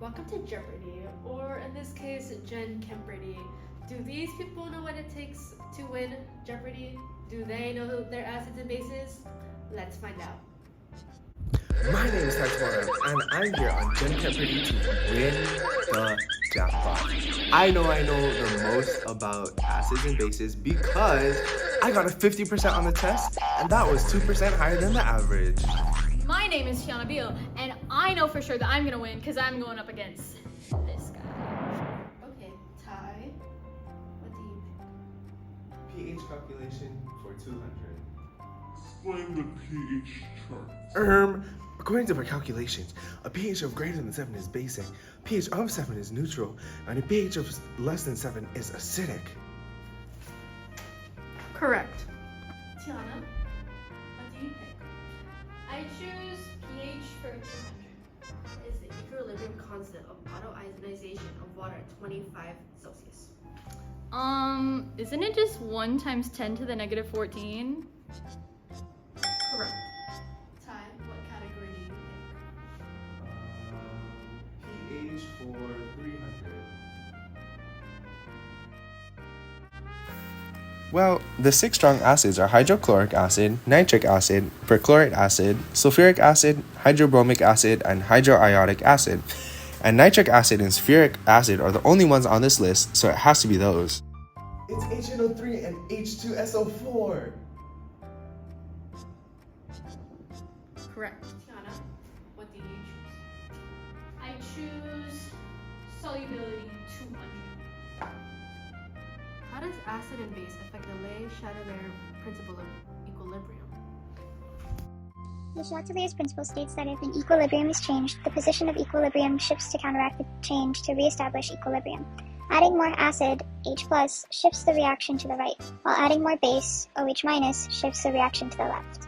Welcome to Jeopardy, or in this case, GenChem-pardy. Do these people know what it takes to win Jeopardy? Do they know their acids and bases? Let's find out. My name is Taj and I'm here on GenChem-pardy to win the jackpot. I know the most about acids and bases because I got a 50% on the test, and that was 2% higher than the average. My name is Tiana Beal, and I know for sure that I'm gonna win because I'm going up against this guy. Okay, Ty, what do you pick? pH calculation for 200. Explain the pH chart. According to my calculations, a pH of greater than 7 is basic, pH of 7 is neutral, and a pH of less than 7 is acidic. Correct. Tiana, what do you pick? I choose pH for 200. What is the equilibrium constant of autoionization of water at 25 Celsius? Isn't it just 1 times 10 to the negative 14? Correct. Ty, what category do you pick? pH for 300. Well, the 6 strong acids are hydrochloric acid, nitric acid, perchloric acid, sulfuric acid, hydrobromic acid, and hydroiodic acid. And nitric acid and sulfuric acid are the only ones on this list, so it has to be those. It's HNO3 and H2SO4. Correct. Tiana, what do you choose? I choose solubility 200. How does acid and base affect the Le-Chatelier principle of equilibrium? The Chatelier's principle states that if an equilibrium is changed, the position of equilibrium shifts to counteract the change to re-establish equilibrium. Adding more acid, H+, shifts the reaction to the right, while adding more base, OH-, shifts the reaction to the left.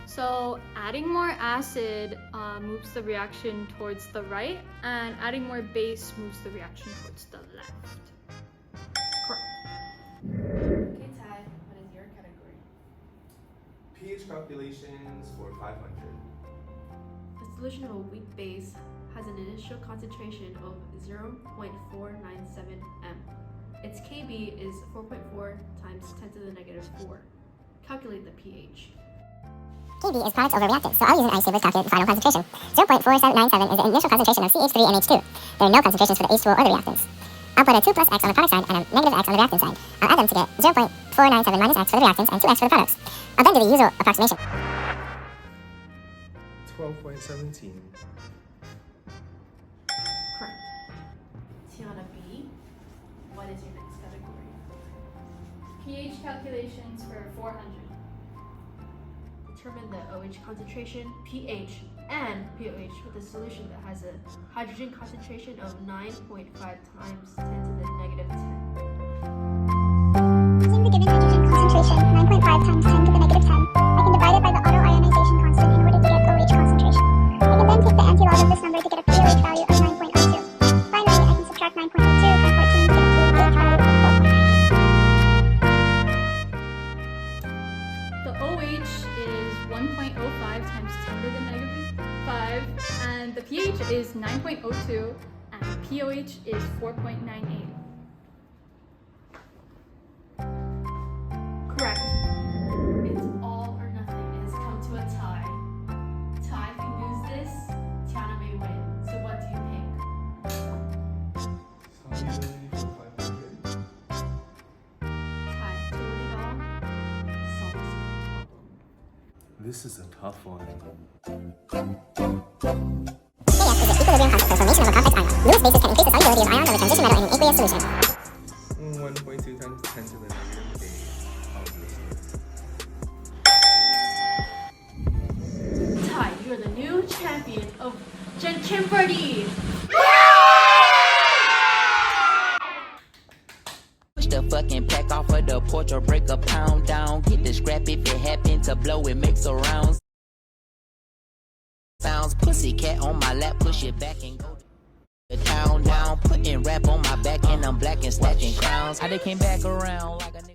So adding more acid moves the reaction towards the right, and adding more base moves the reaction towards the left. Correct. Okay, Ty, what is your category? pH calculations for 500. A solution of a weak base has an initial concentration of 0.497 m. Its Kb is 4.4 times 10 to the negative 4. Calculate the pH. Kb is product over reactant, so I'll use an ice table to calculate the final concentration. 0.4797 is the initial concentration of CH3 and H2. There are no concentrations for the H2O or the reactants. I'll put a 2 plus X on the product side and a negative X on the reactant side. I'll add them to get 0.497 minus X for the reactants and 2X for the products. I'll then do the usual approximation. 12.17. Correct. Tiana B, what is your next category? pH calculations for 400. Determine the OH concentration, pH, and pOH with a solution that has a hydrogen concentration of 9.5 times 10 to the negative 10. Using the given hydrogen concentration, 9.5 times 10 to the negative 10, I can divide it by the autoionization constant in order to get OH concentration. I can then take the antilog of this number to get a pOH value of 9.02. Finally, I can subtract 9.02 from 14 to get a pH value of 4.98. The OH is 1.05 times 10 to the negative 5, and the pH is 9.02, and pOH is 4.98. Correct. It's all or nothing. It has come to a tie. Ty, if you lose this, Tiana may win. So what do you pick? Solubility for 500. Ty, to win it all, solve this problem. This is a tough one. KF is the equilibrium constant for formation of a complex ion. Lewis bases can increase the solubility of ions of a transition metal in an aqueous solution. 1.2 times 10 to the negative 8. Ty, you're the new champion of GenChem-pardy. Push the fucking pack off of the porch or break a pound down. Get the scrap if it happen to blow, it makes a round. Sounds pussycat on my lap, push it back and go the town down. Putting rap on my back and I'm black and snatching crowns. How they came back around like a nigga.